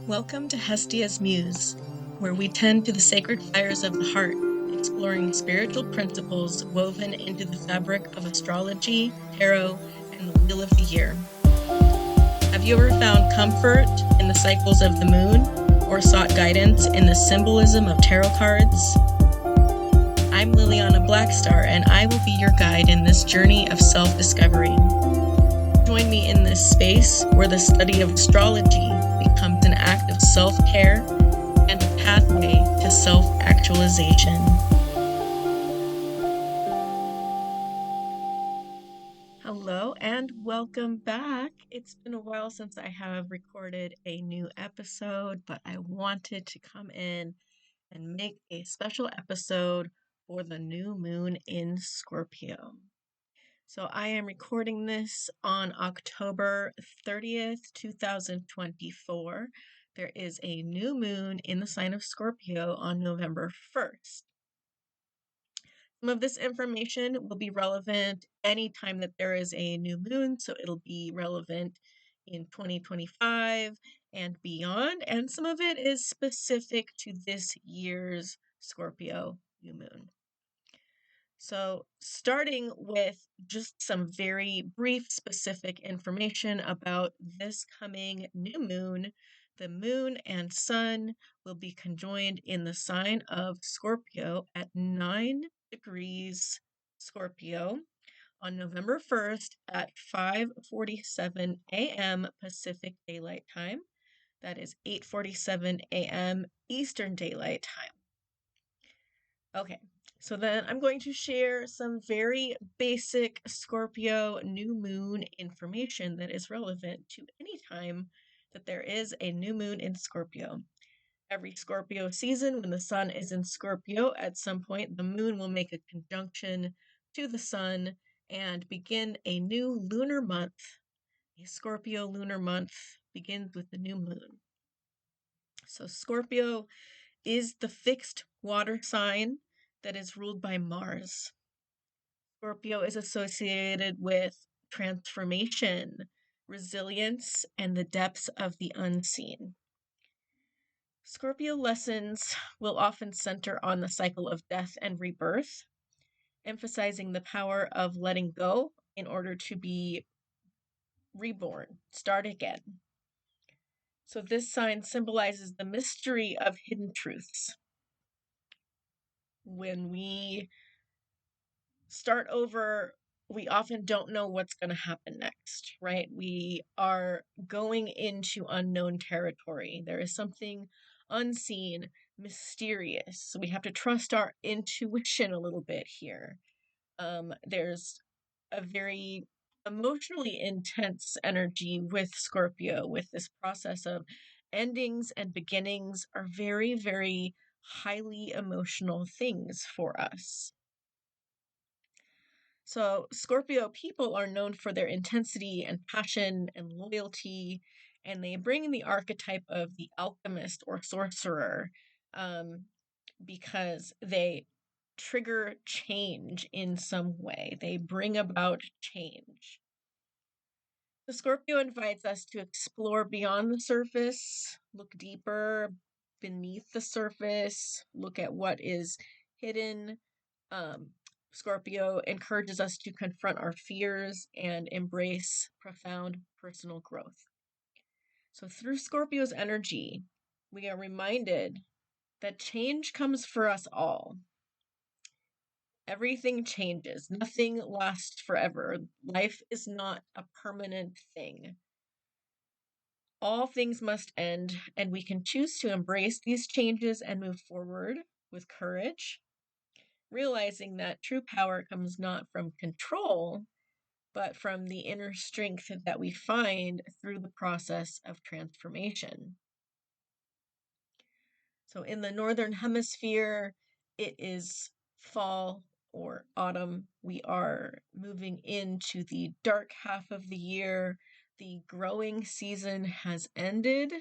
Welcome to Hestia's Muse, where we tend to the sacred fires of the heart, exploring spiritual principles woven into the fabric of astrology, tarot, and the wheel of the year. Have you ever found comfort in the cycles of the moon, or sought guidance in the symbolism of tarot cards? I'm Liliana Blackstar, and I will be your guide in this journey of self-discovery. Join me in this space where the study of astrology becomes an act of self-care and a pathway to self-actualization. Hello and welcome back. It's been a while since I have recorded a new episode, but I wanted to come in and make a special episode for the new moon in Scorpio. So I am recording this on October 30th, 2024. There is a new moon in the sign of Scorpio on November 1st. Some of this information will be relevant anytime that there is a new moon, so it'll be relevant in 2025 and beyond, and some of it is specific to this year's Scorpio new moon. So, starting with just some very brief, specific information about this coming new moon, the moon and sun will be conjoined in the sign of Scorpio at 9 degrees Scorpio on November 1st at 5:47 a.m. Pacific Daylight Time. That is 8:47 a.m. Eastern Daylight Time. Okay, so then I'm going to share some very basic Scorpio new moon information that is relevant to any time that there is a new moon in Scorpio. Every Scorpio season, when the sun is in Scorpio, at some point the moon will make a conjunction to the sun and begin a new lunar month. A Scorpio lunar month begins with the new moon. So Scorpio is the fixed water sign that is ruled by Mars. Scorpio is associated with transformation, resilience, and the depths of the unseen. Scorpio lessons will often center on the cycle of death and rebirth, emphasizing the power of letting go in order to be reborn, start again. So this sign symbolizes the mystery of hidden truths. When we start over, we often don't know what's going to happen next, right? We are going into unknown territory. There is something unseen, mysterious. So we have to trust our intuition a little bit here. There's a very emotionally intense energy with Scorpio, with this process of endings and beginnings are very, very highly emotional things for us. So, Scorpio people are known for their intensity and passion and loyalty, and they bring the archetype of the alchemist or sorcerer because they trigger change in some way. They bring about change. The Scorpio invites us to explore beyond the surface, look deeper beneath the surface, look at what is hidden. Scorpio encourages us to confront our fears and embrace profound personal growth. So, through Scorpio's energy, we are reminded that change comes for us all. Everything changes, nothing lasts forever. Life is not a permanent thing. All things must end, and we can choose to embrace these changes and move forward with courage, realizing that true power comes not from control, but from the inner strength that we find through the process of transformation. So, in the Northern Hemisphere, it is fall or autumn. We are moving into the dark half of the year. The growing season has ended,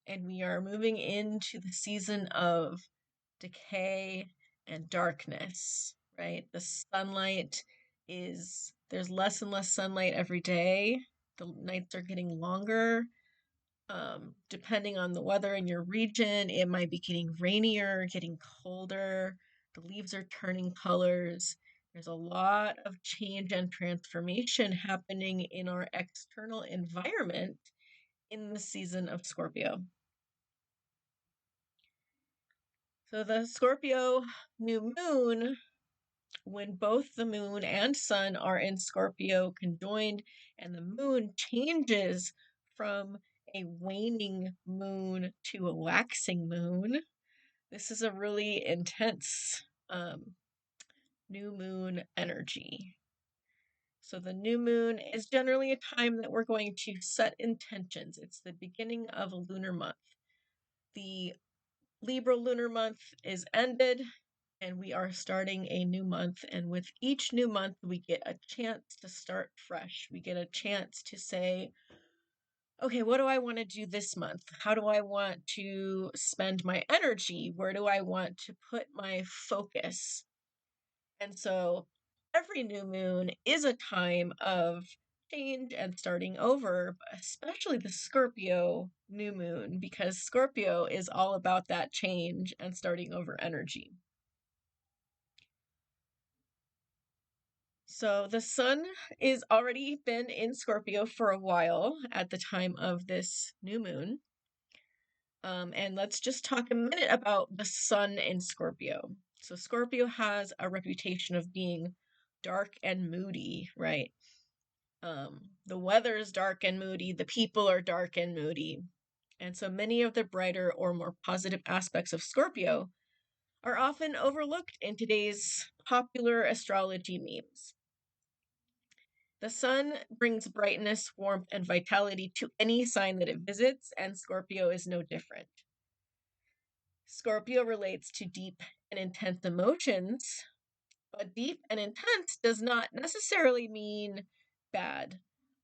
and we are moving into the season of decay and darkness, right? The sunlight there's less and less sunlight every day. The nights are getting longer. Depending on the weather in your region, it might be getting rainier, getting colder. The leaves are turning colors. There's a lot of change and transformation happening in our external environment in the season of Scorpio. So the Scorpio new moon, when both the moon and sun are in Scorpio conjoined, and the moon changes from a waning moon to a waxing moon, this is a really intense new moon energy. So the new moon is generally a time that we're going to set intentions. It's the beginning of a lunar month. The Libra lunar month is ended, and we are starting a new month. And with each new month, we get a chance to start fresh. We get a chance to say, okay, what do I want to do this month? How do I want to spend my energy? Where do I want to put my focus? And so every new moon is a time of change and starting over, especially the Scorpio new moon, because Scorpio is all about that change and starting over energy. So the sun is already been in Scorpio for a while at the time of this new moon. And let's just talk a minute about the sun in Scorpio. So Scorpio has a reputation of being dark and moody, right? The weather is dark and moody, the people are dark and moody. And so many of the brighter or more positive aspects of Scorpio are often overlooked in today's popular astrology memes. The sun brings brightness, warmth, and vitality to any sign that it visits, and Scorpio is no different. Scorpio relates to deep and intense emotions, but deep and intense does not necessarily mean bad.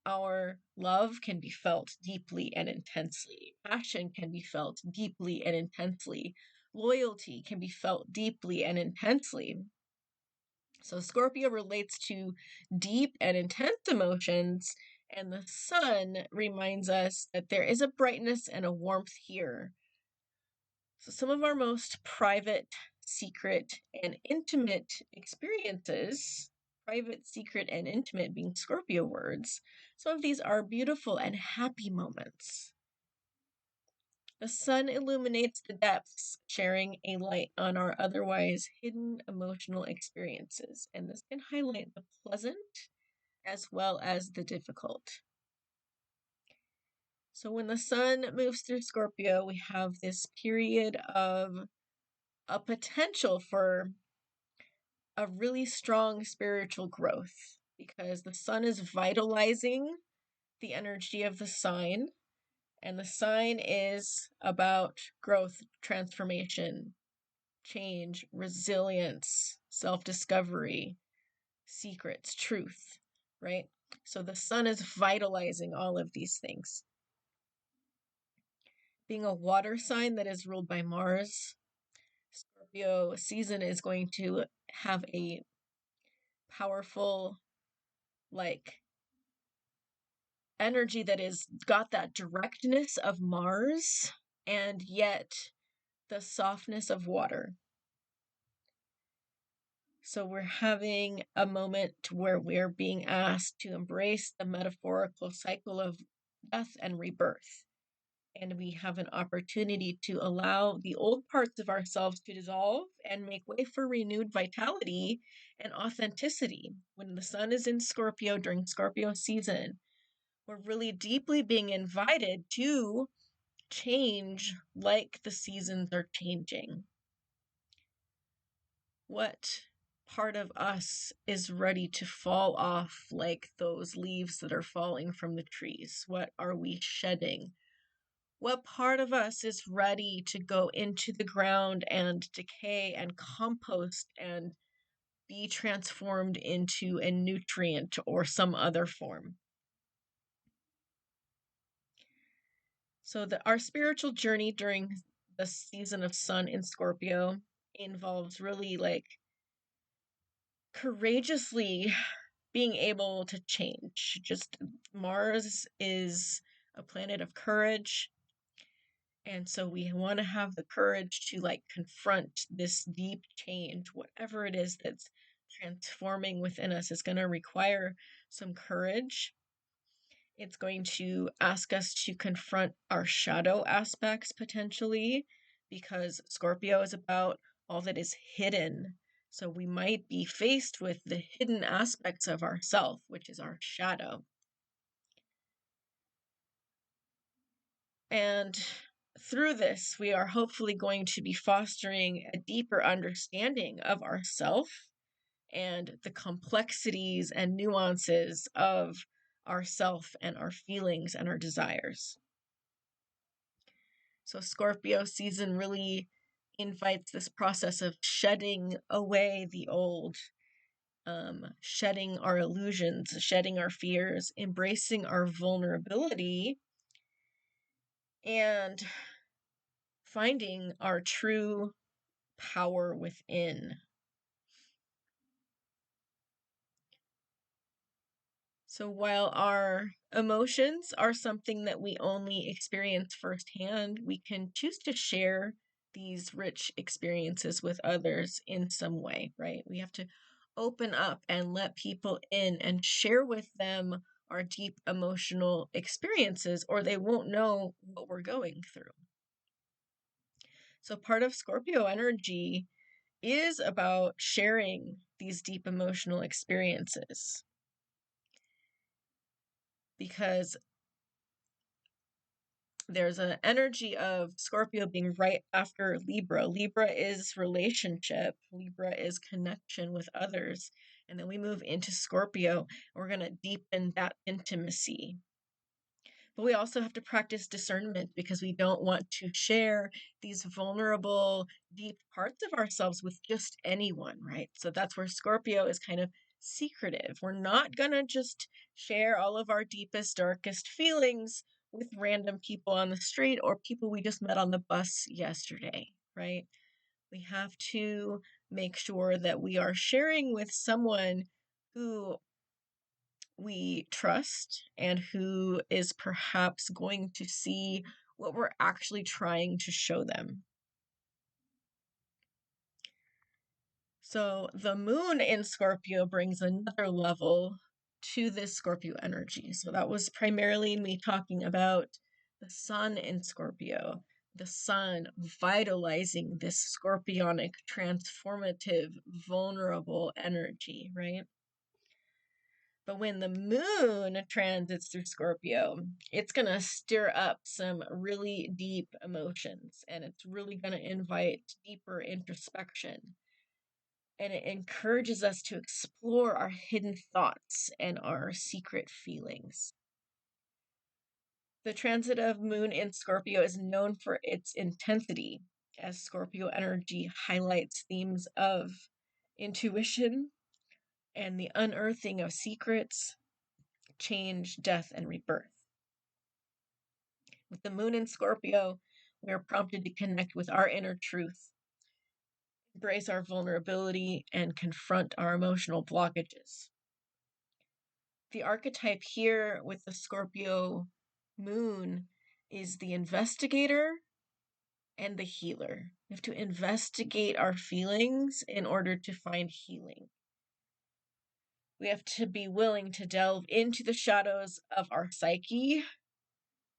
Our love can be felt deeply and intensely. Passion can be felt deeply and intensely. Loyalty can be felt deeply and intensely. So Scorpio relates to deep and intense emotions, and the sun reminds us that there is a brightness and a warmth here. So some of our most private, secret, and intimate experiences, private, secret, and intimate being Scorpio words, some of these are beautiful and happy moments. The sun illuminates the depths, sharing a light on our otherwise hidden emotional experiences, and this can highlight the pleasant as well as the difficult. So when the sun moves through Scorpio, we have this period of a potential for a really strong spiritual growth because the sun is vitalizing the energy of the sign, and the sign is about growth, transformation, change, resilience, self-discovery, secrets, truth, right? So the sun is vitalizing all of these things. Being a water sign that is ruled by Mars, Scorpio season is going to have a powerful, like, energy that is got that directness of Mars and yet the softness of water. So we're having a moment where we're being asked to embrace the metaphorical cycle of death and rebirth. And we have an opportunity to allow the old parts of ourselves to dissolve and make way for renewed vitality and authenticity. When the sun is in Scorpio during Scorpio season, we're really deeply being invited to change like the seasons are changing. What part of us is ready to fall off like those leaves that are falling from the trees? What are we shedding? What part of us is ready to go into the ground and decay and compost and be transformed into a nutrient or some other form? So our spiritual journey during the season of sun in Scorpio involves really like courageously being able to change. Just Mars is a planet of courage. And so we want to have the courage to confront this deep change, whatever it is that's transforming within us is going to require some courage. It's going to ask us to confront our shadow aspects potentially, because Scorpio is about all that is hidden. So we might be faced with the hidden aspects of ourself, which is our shadow. And through this, we are hopefully going to be fostering a deeper understanding of ourself and the complexities and nuances of ourself and our feelings and our desires. So Scorpio season really invites this process of shedding away the old, shedding our illusions, shedding our fears, embracing our vulnerability, and finding our true power within. So while our emotions are something that we only experience firsthand, we can choose to share these rich experiences with others in some way, right? We have to open up and let people in and share with them our deep emotional experiences, or they won't know what we're going through. So part of Scorpio energy is about sharing these deep emotional experiences, because there's an energy of Scorpio being right after Libra. Libra is relationship. Libra is connection with others. And then we move into Scorpio. We're going to deepen that intimacy. But we also have to practice discernment, because we don't want to share these vulnerable, deep parts of ourselves with just anyone, right? So that's where Scorpio is kind of secretive. We're not going to just share all of our deepest, darkest feelings with random people on the street or people we just met on the bus yesterday, right? We have to make sure that we are sharing with someone who we trust and who is perhaps going to see what we're actually trying to show them. So the moon in Scorpio brings another level to this Scorpio energy. So that was primarily me talking about the sun in Scorpio, the sun vitalizing this scorpionic, transformative, vulnerable energy, right? But when the moon transits through Scorpio, it's going to stir up some really deep emotions, and it's really going to invite deeper introspection. And it encourages us to explore our hidden thoughts and our secret feelings. The transit of moon in Scorpio is known for its intensity, as Scorpio energy highlights themes of intuition and the unearthing of secrets, change, death, and rebirth. With the moon in Scorpio, we are prompted to connect with our inner truth, embrace our vulnerability, and confront our emotional blockages. The archetype here with the Scorpio moon is the investigator and the healer. We have to investigate our feelings in order to find healing. We have to be willing to delve into the shadows of our psyche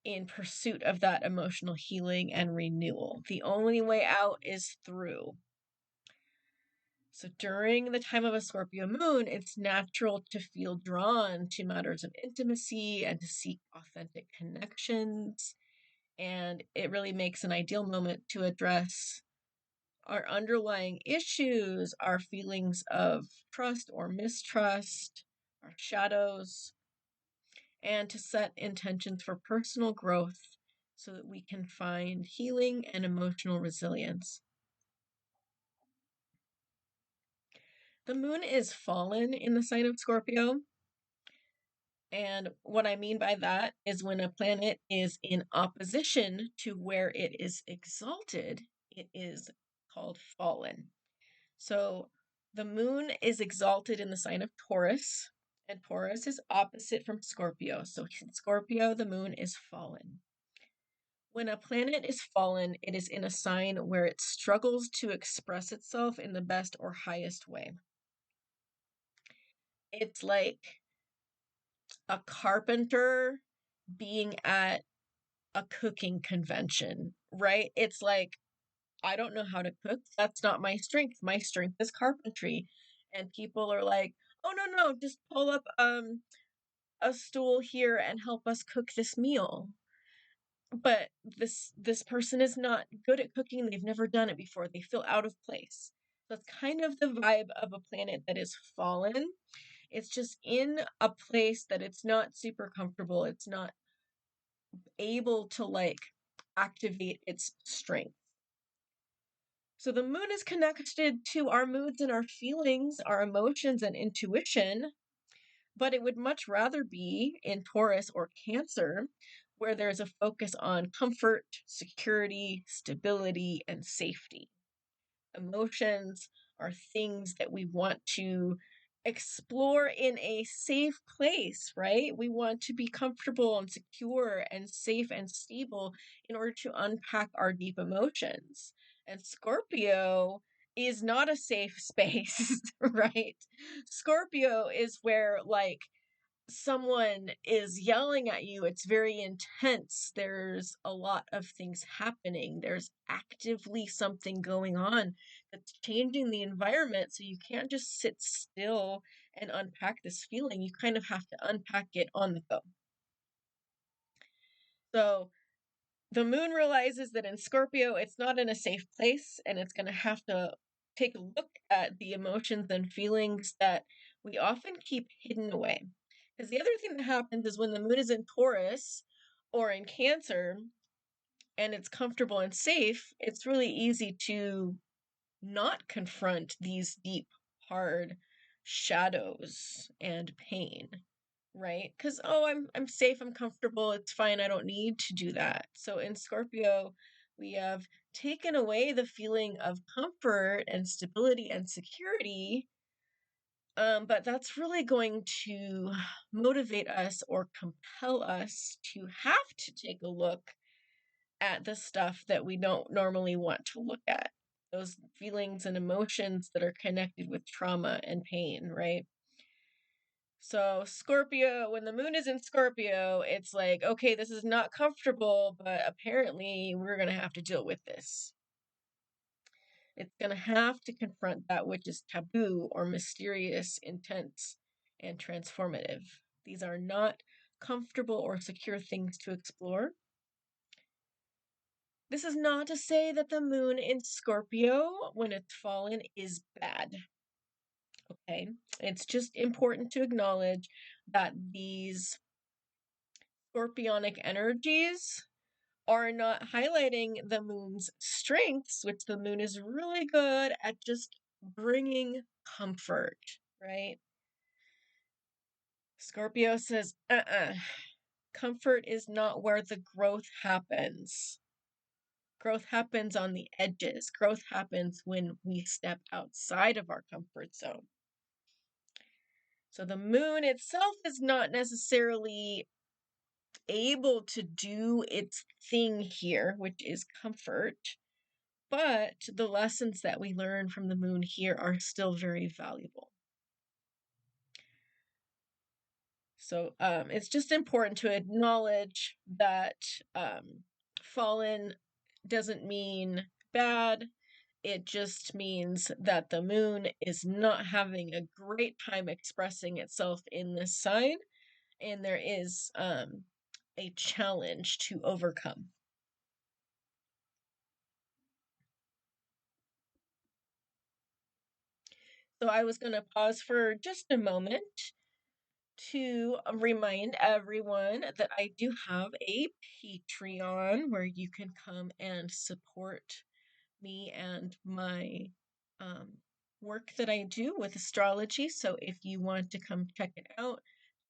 in pursuit of that emotional healing and renewal. The only way out is through. So during the time of a Scorpio moon, it's natural to feel drawn to matters of intimacy and to seek authentic connections. And it really makes an ideal moment to address our underlying issues, our feelings of trust or mistrust, our shadows, and to set intentions for personal growth so that we can find healing and emotional resilience. The moon is fallen in the sign of Scorpio. And what I mean by that is when a planet is in opposition to where it is exalted, it is called fallen. So the moon is exalted in the sign of Taurus, And Taurus is opposite from Scorpio. So in Scorpio, the moon is fallen. When a planet is fallen, it is in a sign where it struggles to express itself in the best or highest way. It's like a carpenter being at a cooking convention, right? It's like, I don't know how to cook. That's not my strength. My strength is carpentry. And people are like, oh, no, just pull up a stool here and help us cook this meal. But this person is not good at cooking. They've never done it before. They feel out of place. So it's kind of the vibe of a planet that is fallen. It's just in a place that it's not super comfortable. It's not able to like activate its strength. So the moon is connected to our moods and our feelings, our emotions and intuition, but it would much rather be in Taurus or Cancer, where there's a focus on comfort, security, stability, and safety. Emotions are things that we want to explore in a safe place, right? We want to be comfortable and secure and safe and stable in order to unpack our deep emotions. And Scorpio is not a safe space, right? Scorpio is where like someone is yelling at you, it's very intense. There's a lot of things happening. There's actively something going on that's changing the environment. So you can't just sit still and unpack this feeling. You kind of have to unpack it on the go. So the moon realizes that in Scorpio, it's not in a safe place, and it's going to have to take a look at the emotions and feelings that we often keep hidden away. Because the other thing that happens is when the moon is in Taurus or in Cancer and it's comfortable and safe, it's really easy to not confront these deep, hard shadows and pain, right? Because, oh, I'm safe, I'm comfortable, it's fine, I don't need to do that. So in Scorpio, we have taken away the feeling of comfort and stability and security, but that's really going to motivate us or compel us to have to take a look at the stuff that we don't normally want to look at. Those feelings and emotions that are connected with trauma and pain, right? So Scorpio, when the moon is in Scorpio, it's like, okay, this is not comfortable, but apparently we're going to have to deal with this. It's going to have to confront that which is taboo or mysterious, intense, and transformative. These are not comfortable or secure things to explore. This is not to say that the moon in Scorpio, when it's fallen, is bad. Okay? It's just important to acknowledge that these scorpionic energies are not highlighting the moon's strengths, which the moon is really good at just bringing comfort, right? Scorpio says, comfort is not where the growth happens. Growth happens on the edges. Growth happens when we step outside of our comfort zone. So the moon itself is not necessarily able to do its thing here, which is comfort, but the lessons that we learn from the moon here are still very valuable. So it's just important to acknowledge that fallen doesn't mean bad. It just means that the moon is not having a great time expressing itself in this sign, and there is a challenge to overcome. So I was going to pause for just a moment to remind everyone that I do have a Patreon where you can come and support me and my work that I do with astrology. So if you want to come check it out,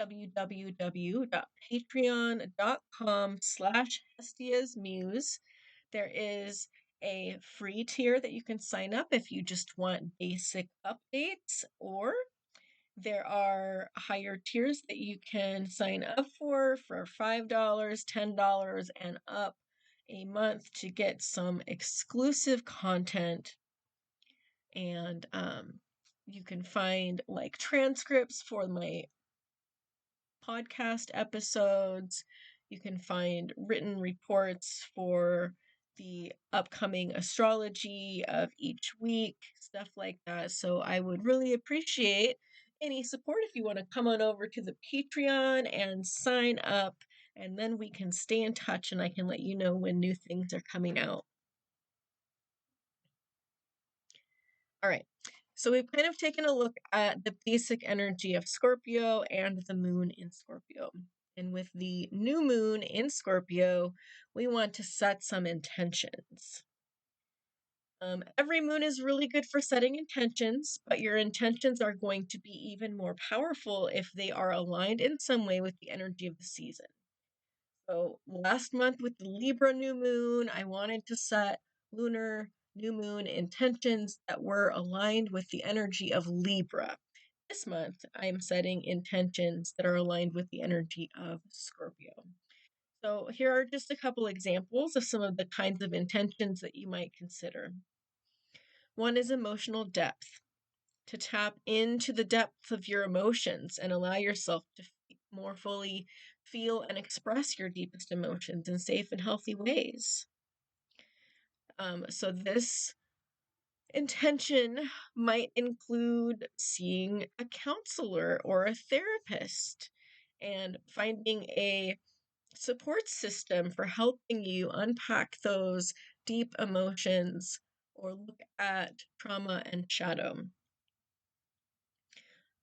www.patreon.com/Hestia'sMuse. There is a free tier that you can sign up if you just want basic updates, or There are higher tiers that you can sign up for $5, $10, and up a month to get some exclusive content. And you can find like transcripts for my podcast episodes. You can find written reports for the upcoming astrology of each week, stuff like that. So I would really appreciate any support if you want to come on over to the Patreon and sign up, and then we can stay in touch and I can let you know when new things are coming out. All right. So we've kind of taken a look at the basic energy of Scorpio and the moon in Scorpio. And with the new moon in Scorpio, we want to set some intentions. Every moon is really good for setting intentions, but your intentions are going to be even more powerful if they are aligned in some way with the energy of the season. So last month with the Libra new moon, I wanted to set lunar new moon intentions that were aligned with the energy of Libra. This month, I'm setting intentions that are aligned with the energy of Scorpio. So here are just a couple examples of some of the kinds of intentions that you might consider. One is emotional depth. To tap into the depth of your emotions and allow yourself to more fully feel and express your deepest emotions in safe and healthy ways. So this intention might include seeing a counselor or a therapist and finding a support system for helping you unpack those deep emotions or look at trauma and shadow.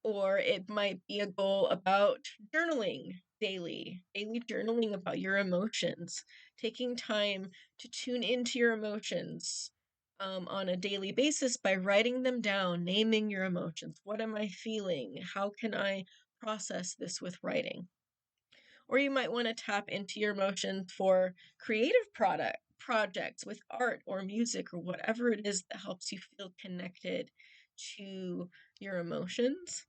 Or it might be a goal about journaling daily journaling about your emotions, taking time to tune into your emotions on a daily basis by writing them down, naming your emotions. What am I feeling? How can I process this with writing? Or you might want to tap into your emotions for creative projects with art or music or whatever it is that helps you feel connected to your emotions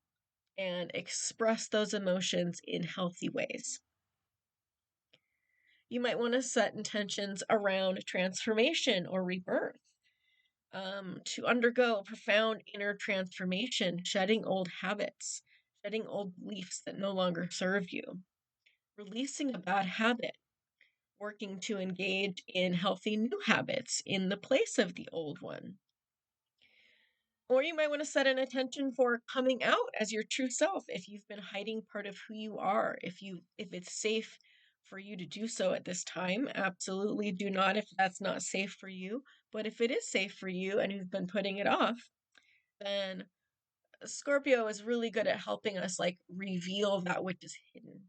and express those emotions in healthy ways. You might want to set intentions around transformation or rebirth, to undergo profound inner transformation, shedding old habits, shedding old beliefs that no longer serve you, releasing a bad habit, working to engage in healthy new habits in the place of the old one. Or you might want to set an intention for coming out as your true self if you've been hiding part of who you are. If it's safe for you to do so at this time, absolutely do not if that's not safe for you. But if it is safe for you and you've been putting it off, then Scorpio is really good at helping us like reveal that which is hidden.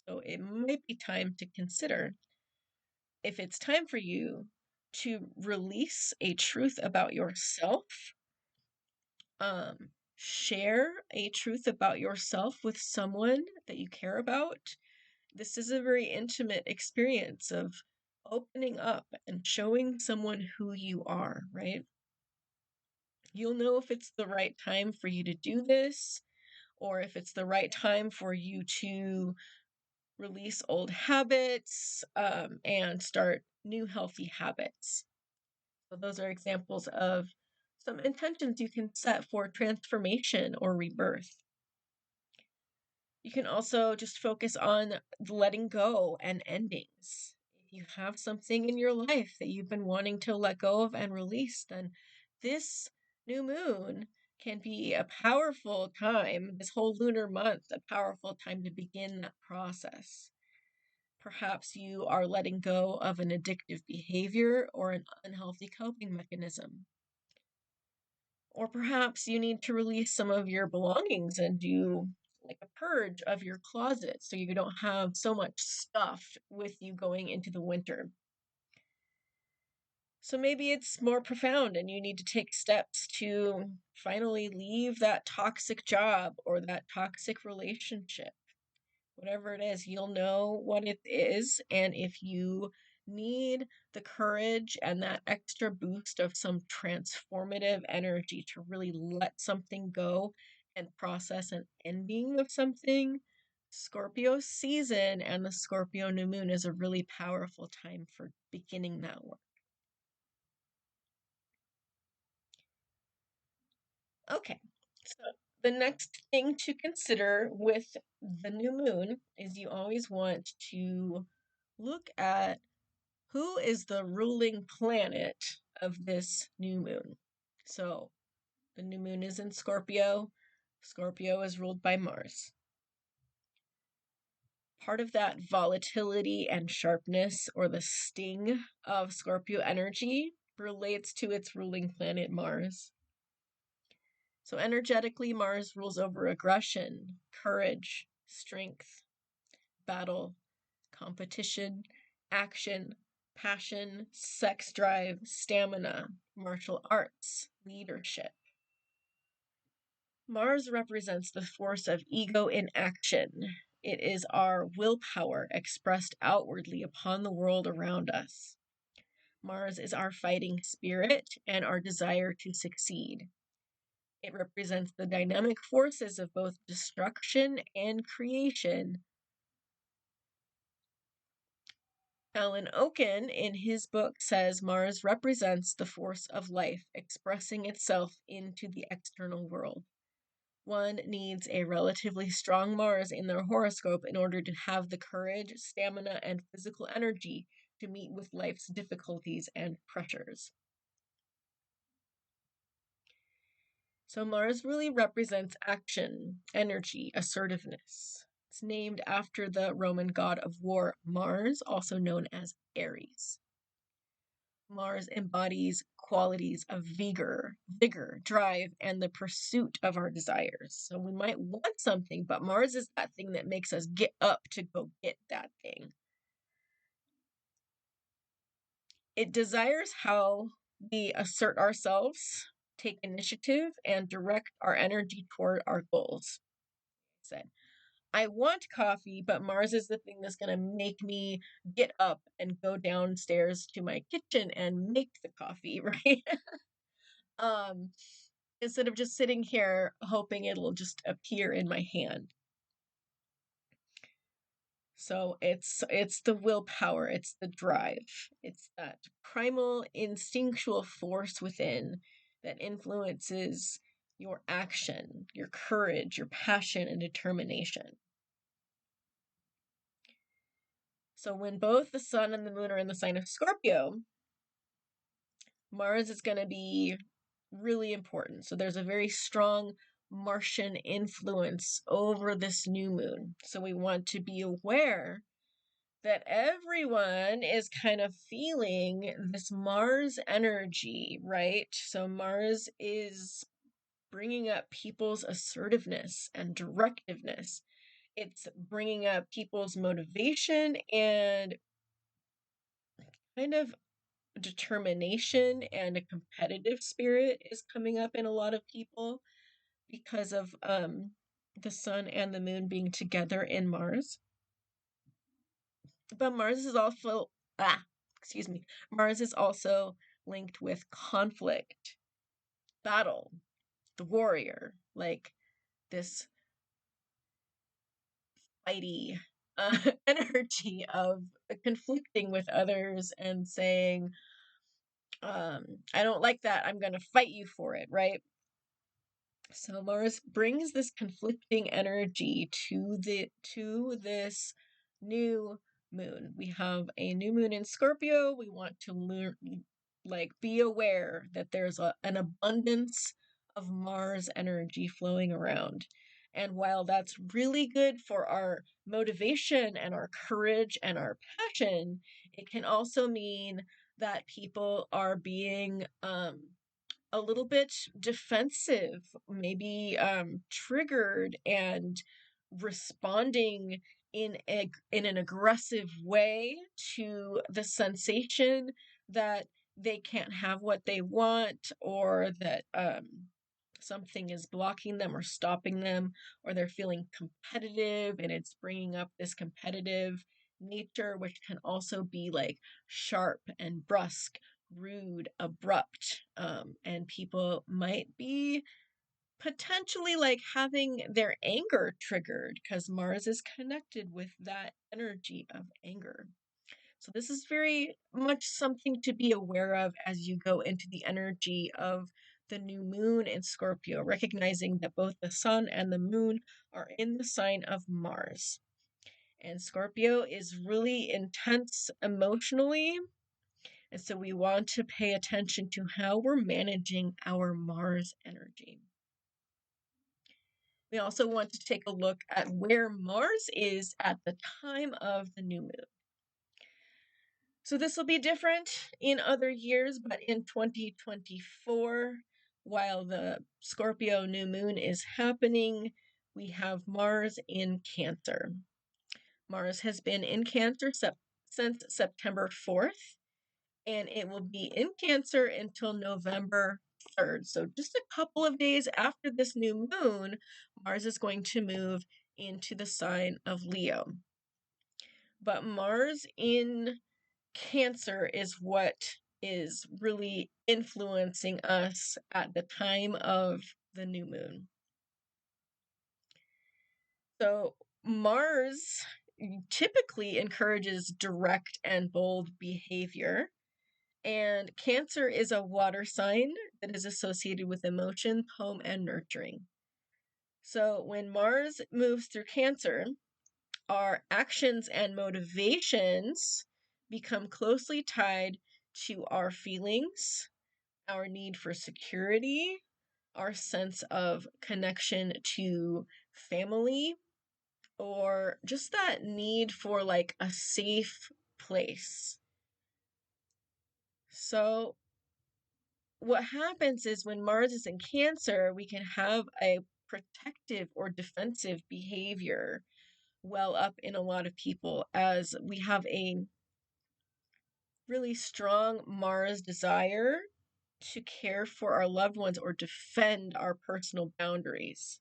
So it might be time to consider if it's time for you to release a truth about yourself, share a truth about yourself with someone that you care about. This is a very intimate experience of opening up and showing someone who you are, right? You'll know if it's the right time for you to do this, or if it's the right time for you to release old habits and start new healthy habits. So those are examples of some intentions you can set for transformation or rebirth. You can also just focus on letting go and endings. If you have something in your life that you've been wanting to let go of and release, then this new moon can be a powerful time, this whole lunar month, a powerful time to begin that process. Perhaps you are letting go of an addictive behavior or an unhealthy coping mechanism. Or perhaps you need to release some of your belongings and do like a purge of your closet so you don't have so much stuff with you going into the winter. So maybe it's more profound and you need to take steps to finally leave that toxic job or that toxic relationship. Whatever it is, you'll know what it is. And if you need the courage and that extra boost of some transformative energy to really let something go and process an ending of something, Scorpio season and the Scorpio new moon is a really powerful time for beginning that work. Okay, so the next thing to consider with the new moon is you always want to look at who is the ruling planet of this new moon. So the new moon is in Scorpio. Scorpio is ruled by Mars. Part of that volatility and sharpness or the sting of Scorpio energy relates to its ruling planet Mars. So energetically, Mars rules over aggression, courage, strength, battle, competition, action, passion, sex drive, stamina, martial arts, leadership. Mars represents the force of ego in action. It is our willpower expressed outwardly upon the world around us. Mars is our fighting spirit and our desire to succeed. It represents the dynamic forces of both destruction and creation. Alan Oken, in his book, says Mars represents the force of life expressing itself into the external world. One needs a relatively strong Mars in their horoscope in order to have the courage, stamina, and physical energy to meet with life's difficulties and pressures. So Mars really represents action, energy, assertiveness. It's named after the Roman god of war, Mars, also known as Ares. Mars embodies qualities of vigor, drive, and the pursuit of our desires. So we might want something, but Mars is that thing that makes us get up to go get that thing. It desires how we assert ourselves, take initiative, and direct our energy toward our goals. Said, I want coffee, but Mars is the thing that's going to make me get up and go downstairs to my kitchen and make the coffee, right? um, instead of just sitting here hoping it'll just appear in my hand. So it's the willpower, it's the drive, it's that primal instinctual force within that influences your action, your courage, your passion, and determination. So when both the sun and the moon are in the sign of Scorpio, Mars is going to be really important. So there's a very strong Martian influence over this new moon. So we want to be aware that everyone is kind of feeling this Mars energy, right? So Mars is bringing up people's assertiveness and directiveness. It's bringing up people's motivation and kind of determination, and a competitive spirit is coming up in a lot of people because of the sun and the moon being together in Mars. But Mars is also Mars is also linked with conflict, battle, the warrior, like this fighty energy of conflicting with others and saying, I don't like that, I'm going to fight you for it, right? So Mars brings this conflicting energy to this new moon. We have a new moon in Scorpio. We want to learn, like, be aware that there's an abundance of Mars energy flowing around. And while that's really good for our motivation and our courage and our passion, it can also mean that people are being a little bit defensive, maybe triggered and responding in an aggressive way to the sensation that they can't have what they want, or that something is blocking them or stopping them, or they're feeling competitive and it's bringing up this competitive nature, which can also be like sharp and brusque, rude, abrupt, and people might be potentially like having their anger triggered because Mars is connected with that energy of anger. So this is very much something to be aware of as you go into the energy of the new moon in Scorpio, recognizing that both the sun and the moon are in the sign of Mars. And Scorpio is really intense emotionally. And so we want to pay attention to how we're managing our Mars energy. We also want to take a look at where Mars is at the time of the new moon. So this will be different in other years, but in 2024, while the Scorpio new moon is happening, we have Mars in Cancer. Mars has been in Cancer since September 4th, and it will be in Cancer until November 3rd. So just a couple of days after this new moon, Mars is going to move into the sign of Leo. But Mars in Cancer is what is really influencing us at the time of the new moon. So Mars typically encourages direct and bold behavior, and Cancer is a water sign that is associated with emotion, home, and nurturing. So when Mars moves through Cancer, our actions and motivations become closely tied to our feelings, our need for security, our sense of connection to family, or just that need for like a safe place. So what happens is when Mars is in Cancer, we can have a protective or defensive behavior well up in a lot of people as we have a really strong Mars desire to care for our loved ones or defend our personal boundaries.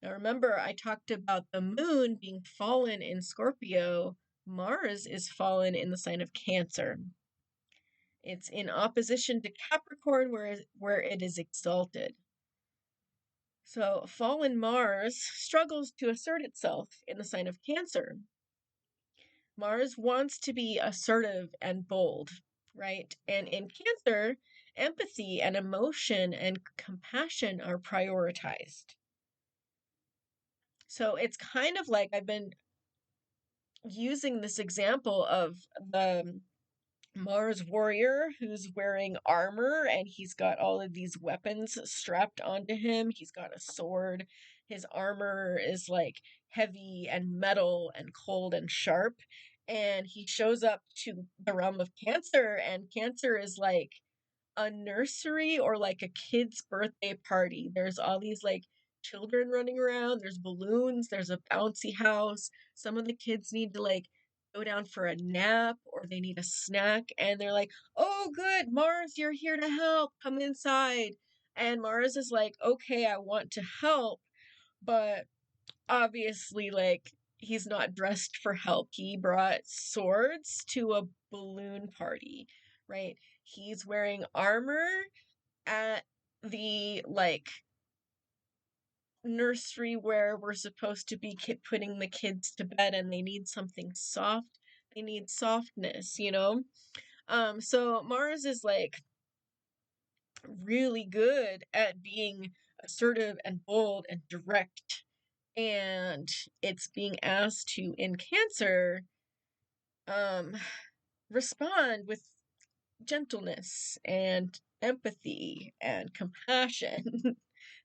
Now, remember, I talked about the moon being fallen in Scorpio. Mars is fallen in the sign of Cancer. It's in opposition to Capricorn, where it is exalted. So, fallen Mars struggles to assert itself in the sign of Cancer. Mars wants to be assertive and bold, right? And in Cancer, empathy and emotion and compassion are prioritized. So it's kind of like I've been using this example of the Mars warrior who's wearing armor and he's got all of these weapons strapped onto him. He's got a sword. His armor is like heavy and metal and cold and sharp. And he shows up to the realm of Cancer, and Cancer is like a nursery or like a kid's birthday party. There's all these like children running around, there's balloons, there's a bouncy house. Some of the kids need to like go down for a nap or they need a snack, and they're like, "Oh, good, Mars, you're here to help. Come inside." And Mars is like, "Okay, I want to help," but obviously, like, he's not dressed for help. He brought swords to a balloon party, right? He's wearing armor at the like nursery where we're supposed to be putting the kids to bed, and they need something soft. They need softness, you know? So Mars is like really good at being assertive and bold and direct, and it's being asked to in Cancer respond with gentleness and empathy and compassion.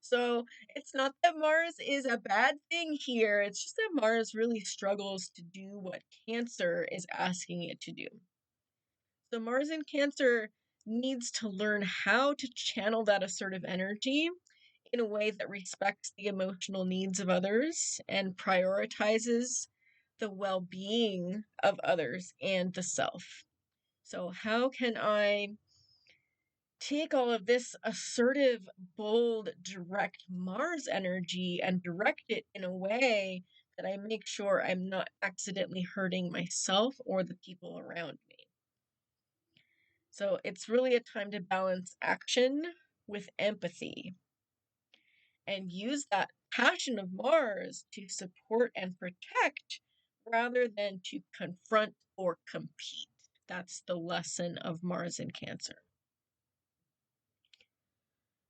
So it's not that Mars is a bad thing here, it's just that Mars really struggles to do what Cancer is asking it to do. So Mars in Cancer needs to learn how to channel that assertive energy in a way that respects the emotional needs of others and prioritizes the well-being of others and the self. So how can I take all of this assertive, bold, direct Mars energy and direct it in a way that I make sure I'm not accidentally hurting myself or the people around me? So it's really a time to balance action with empathy and use that passion of Mars to support and protect rather than to confront or compete. That's the lesson of Mars in Cancer.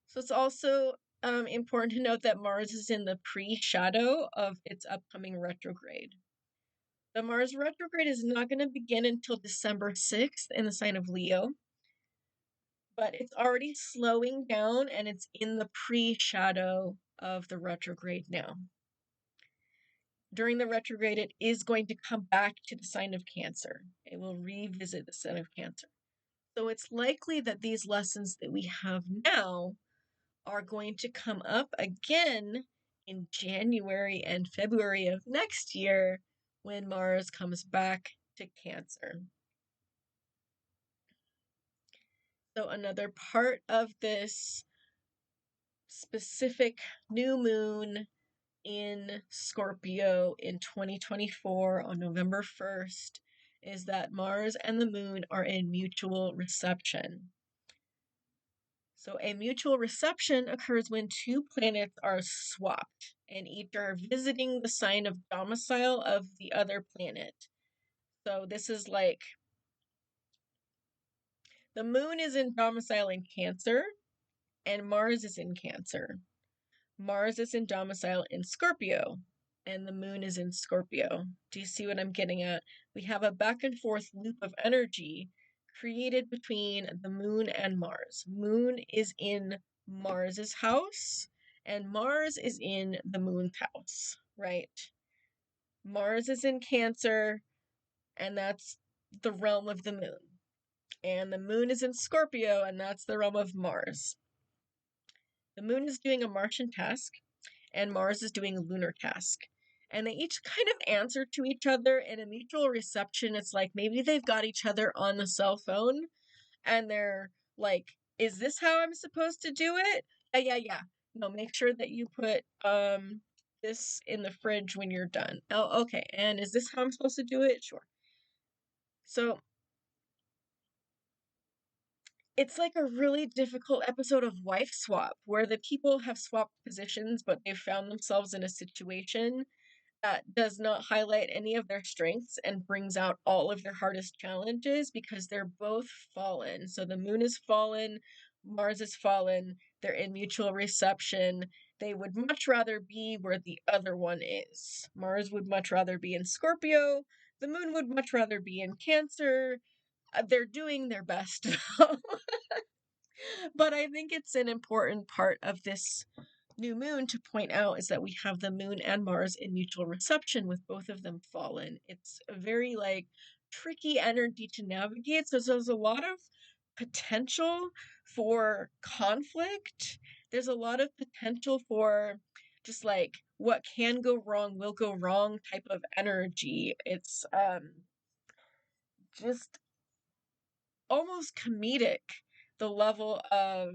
So it's also important to note that Mars is in the pre-shadow of its upcoming retrograde. The Mars retrograde is not going to begin until December 6th in the sign of Leo, but it's already slowing down and it's in the pre-shadow of the retrograde now. During the retrograde, it is going to come back to the sign of Cancer. It will revisit the sign of Cancer. So it's likely that these lessons that we have now are going to come up again in January and February of next year when Mars comes back to Cancer. So another part of this specific new moon in Scorpio in 2024 on November 1st is that Mars and the moon are in mutual reception. So a mutual reception occurs when two planets are swapped and each are visiting the sign of domicile of the other planet. So this is like the moon is in domicile in Cancer and Mars is in Cancer. Mars is in domicile in Scorpio and the moon is in Scorpio. Do you see what I'm getting at? We have a back and forth loop of energy created between the moon and Mars. Moon is in Mars's house and Mars is in the moon's house, right? Mars is in Cancer and that's the realm of the moon. And the moon is in Scorpio and that's the realm of Mars. The moon is doing a Martian task and Mars is doing a lunar task. And they each kind of answer to each other in a mutual reception. It's like maybe they've got each other on the cell phone and they're like, is this how I'm supposed to do it? Yeah. No, make sure that you put this in the fridge when you're done. Oh, okay. And is this how I'm supposed to do it? Sure. So it's like a really difficult episode of Wife Swap where the people have swapped positions, but they've found themselves in a situation that does not highlight any of their strengths and brings out all of their hardest challenges because they're both fallen. So the moon is fallen, Mars is fallen, they're in mutual reception. They would much rather be where the other one is. Mars would much rather be in Scorpio, the moon would much rather be in Cancer. They're doing their best. But I think it's an important part of this new moon to point out is that we have the moon and Mars in mutual reception with both of them fallen. It's a very like tricky energy to navigate. So there's a lot of potential for conflict. There's a lot of potential for just like what can go wrong will go wrong type of energy. It's just almost comedic, the level of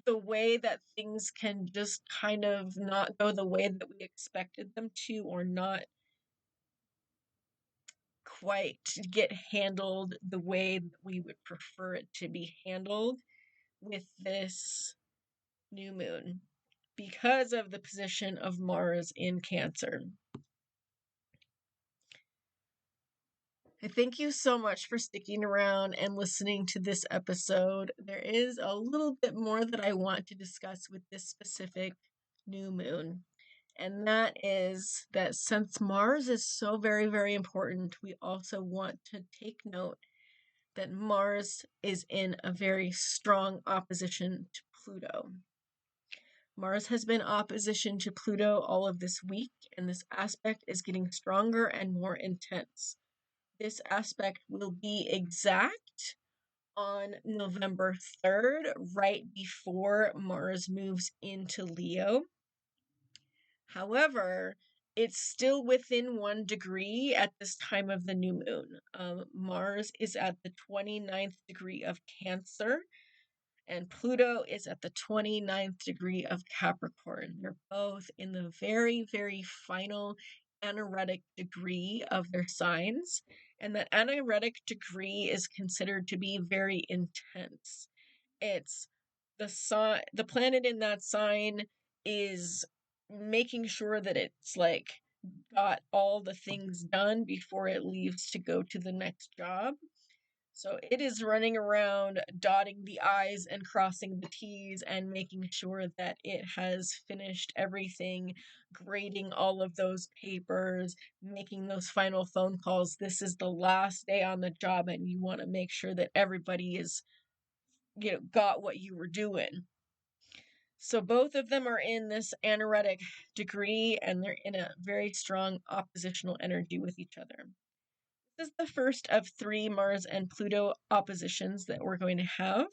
the way that things can just kind of not go the way that we expected them to, or not quite get handled the way that we would prefer it to be handled with this new moon because of the position of Mars in Cancer. I thank you so much for sticking around and listening to this episode. There is a little bit more that I want to discuss with this specific new moon. And that is that since Mars is so very, very important, we also want to take note that Mars is in a very strong opposition to Pluto. Mars has been opposition to Pluto all of this week, and this aspect is getting stronger and more intense. This aspect will be exact on November 3rd, right before Mars moves into Leo. However, it's still within 1 degree at this time of the new moon. Mars is at the 29th degree of Cancer, and Pluto is at the 29th degree of Capricorn. They're both in the very, very final anaretic degree of their signs, and that anaretic degree is considered to be very intense. It's the planet in that sign is making sure that it's like got all the things done before it leaves to go to the next job. So it is running around dotting the I's and crossing the T's and making sure that it has finished everything, grading all of those papers, making those final phone calls. This is the last day on the job, and you want to make sure that everybody is, got what you were doing. So both of them are in this anaretic degree, and they're in a very strong oppositional energy with each other. This is the first of 3 Mars and Pluto oppositions that we're going to have,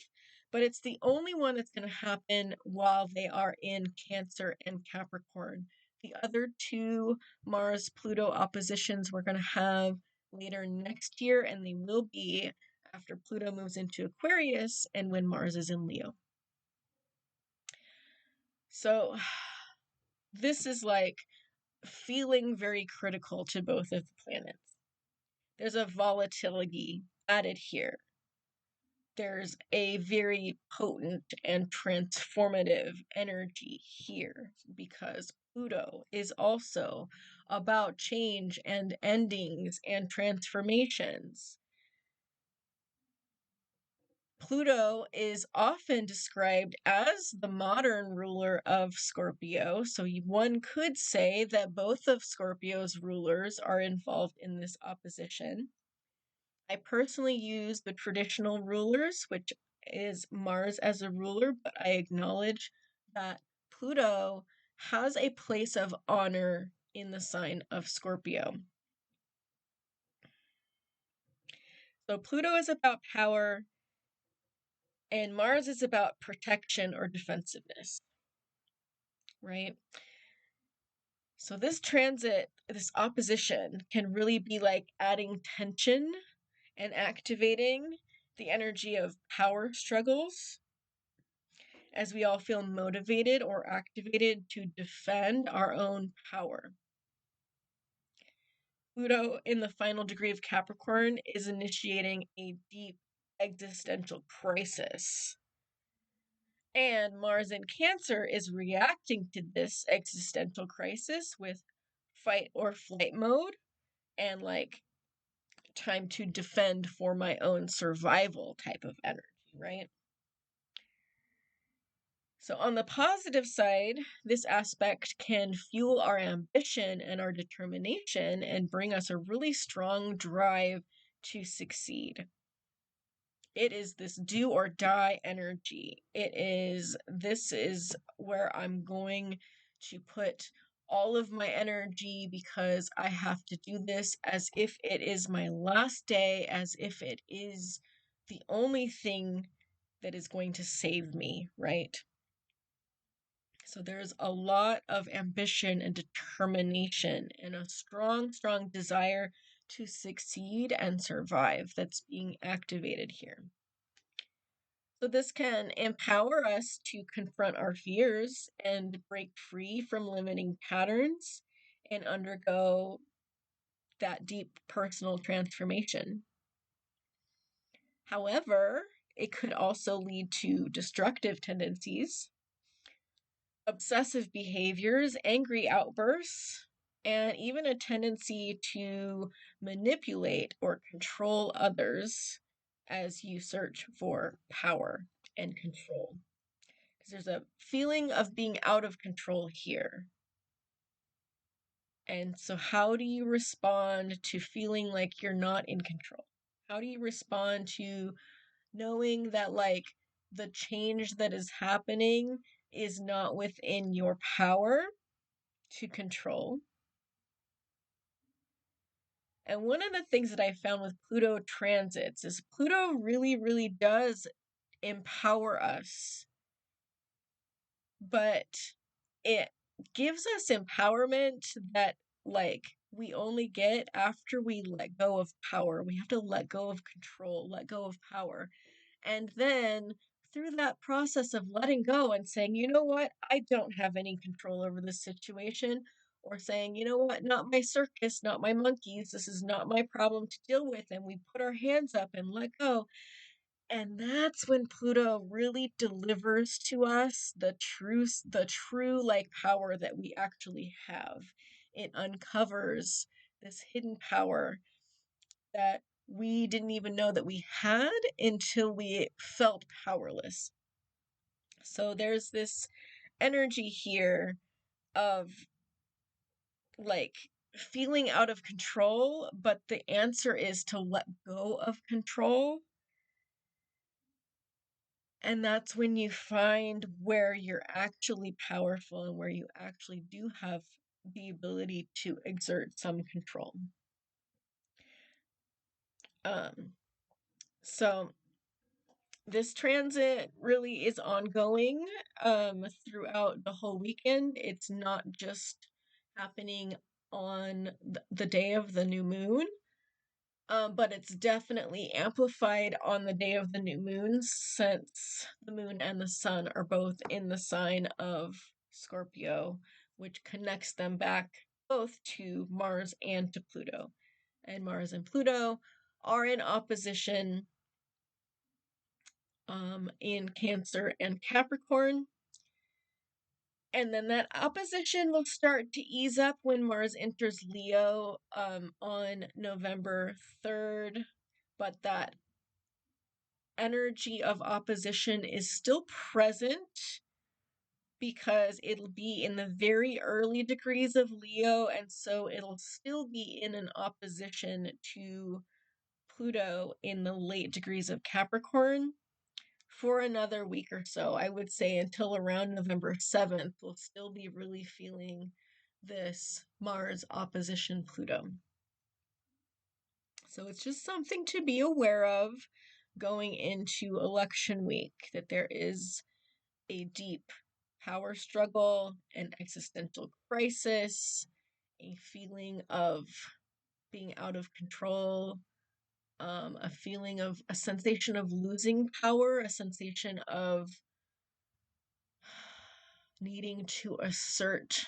but it's the only one that's going to happen while they are in Cancer and Capricorn. The other 2 Mars-Pluto oppositions we're going to have later next year, and they will be after Pluto moves into Aquarius and when Mars is in Leo. So this is like feeling very critical to both of the planets. There's a volatility added here. There's a very potent and transformative energy here because Pluto is also about change and endings and transformations. Pluto is often described as the modern ruler of Scorpio, so one could say that both of Scorpio's rulers are involved in this opposition. I personally use the traditional rulers, which is Mars as a ruler, but I acknowledge that Pluto has a place of honor in the sign of Scorpio. So Pluto is about power, and Mars is about protection or defensiveness, right? So this transit, this opposition, can really be like adding tension and activating the energy of power struggles as we all feel motivated or activated to defend our own power. Pluto in the final degree of Capricorn is initiating a deep existential crisis. And Mars in Cancer is reacting to this existential crisis with fight or flight mode and like time to defend for my own survival type of energy, right? So on the positive side, this aspect can fuel our ambition and our determination and bring us a really strong drive to succeed. It is this do or die energy. This is where I'm going to put all of my energy because I have to do this as if it is my last day, as if it is the only thing that is going to save me, right? So there's a lot of ambition and determination and a strong, strong desire to succeed and survive that's being activated here. So this can empower us to confront our fears and break free from limiting patterns and undergo that deep personal transformation. However, it could also lead to destructive tendencies, obsessive behaviors, angry outbursts, and even a tendency to manipulate or control others as you search for power and control. Because there's a feeling of being out of control here. And so, how do you respond to feeling like you're not in control? How do you respond to knowing that, like, the change that is happening is not within your power to control? And one of the things that I found with Pluto transits is Pluto really, really does empower us, but it gives us empowerment that, like, we only get after we let go of power. We have to let go of control, let go of power. And then through that process of letting go and saying, you know what, I don't have any control over this situation, or saying, you know what, not my circus, not my monkeys, this is not my problem to deal with. And we put our hands up and let go. And that's when Pluto really delivers to us the true like power that we actually have. It uncovers this hidden power that we didn't even know that we had until we felt powerless. So there's this energy here of like feeling out of control, but the answer is to let go of control. And that's when you find where you're actually powerful and where you actually do have the ability to exert some control. So this transit really is ongoing throughout the whole weekend. It's not just happening on the day of the new moon, but it's definitely amplified on the day of the new moon, since the moon and the sun are both in the sign of Scorpio, which connects them back both to Mars and to Pluto. And Mars and Pluto are in opposition in Cancer and Capricorn. And then that opposition will start to ease up when Mars enters Leo on November 3rd. But that energy of opposition is still present because it'll be in the very early degrees of Leo, and so it'll still be in an opposition to Pluto in the late degrees of Capricorn for another week or so. I would say until around November 7th, we'll still be really feeling this Mars opposition Pluto. So it's just something to be aware of going into election week, that there is a deep power struggle, an existential crisis, a feeling of being out of control, a feeling of a sensation of losing power, a sensation of needing to assert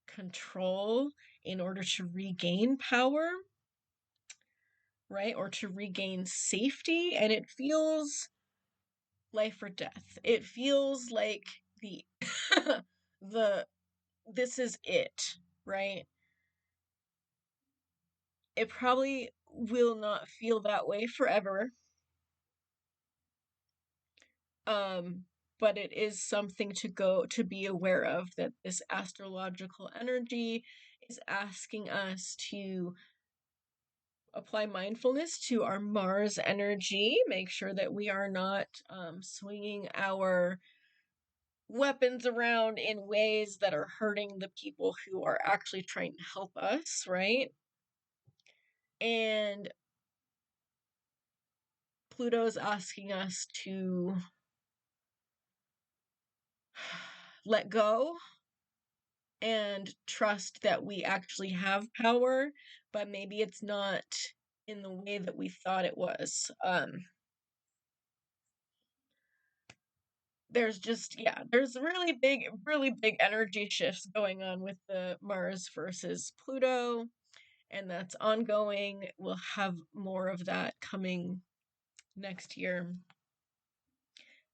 control in order to regain power, right? Or to regain safety. And it feels life or death. It feels like the the this is it, right? It probably will not feel that way forever. But it is something to be aware of, that this astrological energy is asking us to apply mindfulness to our Mars energy, make sure that we are not swinging our weapons around in ways that are hurting the people who are actually trying to help us, right? And Pluto's asking us to let go and trust that we actually have power, but maybe it's not in the way that we thought it was. There's really big energy shifts going on with the Mars versus Pluto, and that's ongoing. We'll have more of that coming next year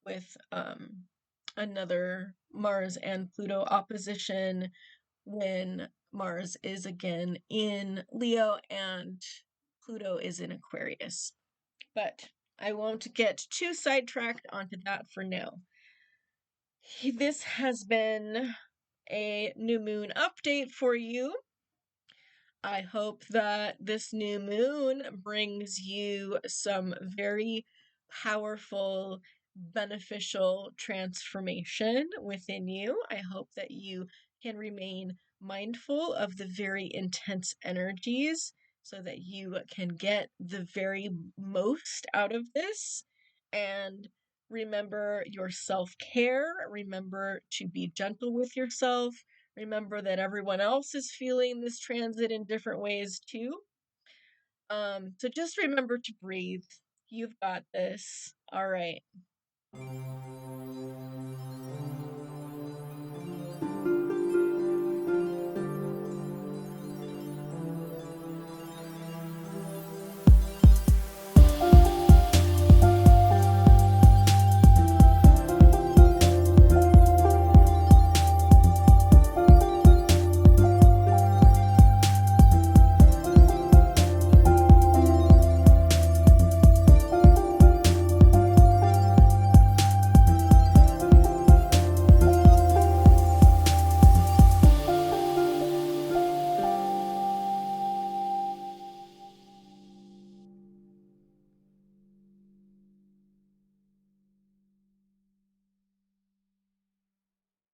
with another Mars and Pluto opposition when Mars is again in Leo and Pluto is in Aquarius. But I won't get too sidetracked onto that for now. This has been a new moon update for you. I hope that this new moon brings you some very powerful, beneficial transformation within you. I hope that you can remain mindful of the very intense energies so that you can get the very most out of this. And remember your self-care. Remember to be gentle with yourself. Remember that everyone else is feeling this transit in different ways too. So just remember to breathe. You've got this. All right.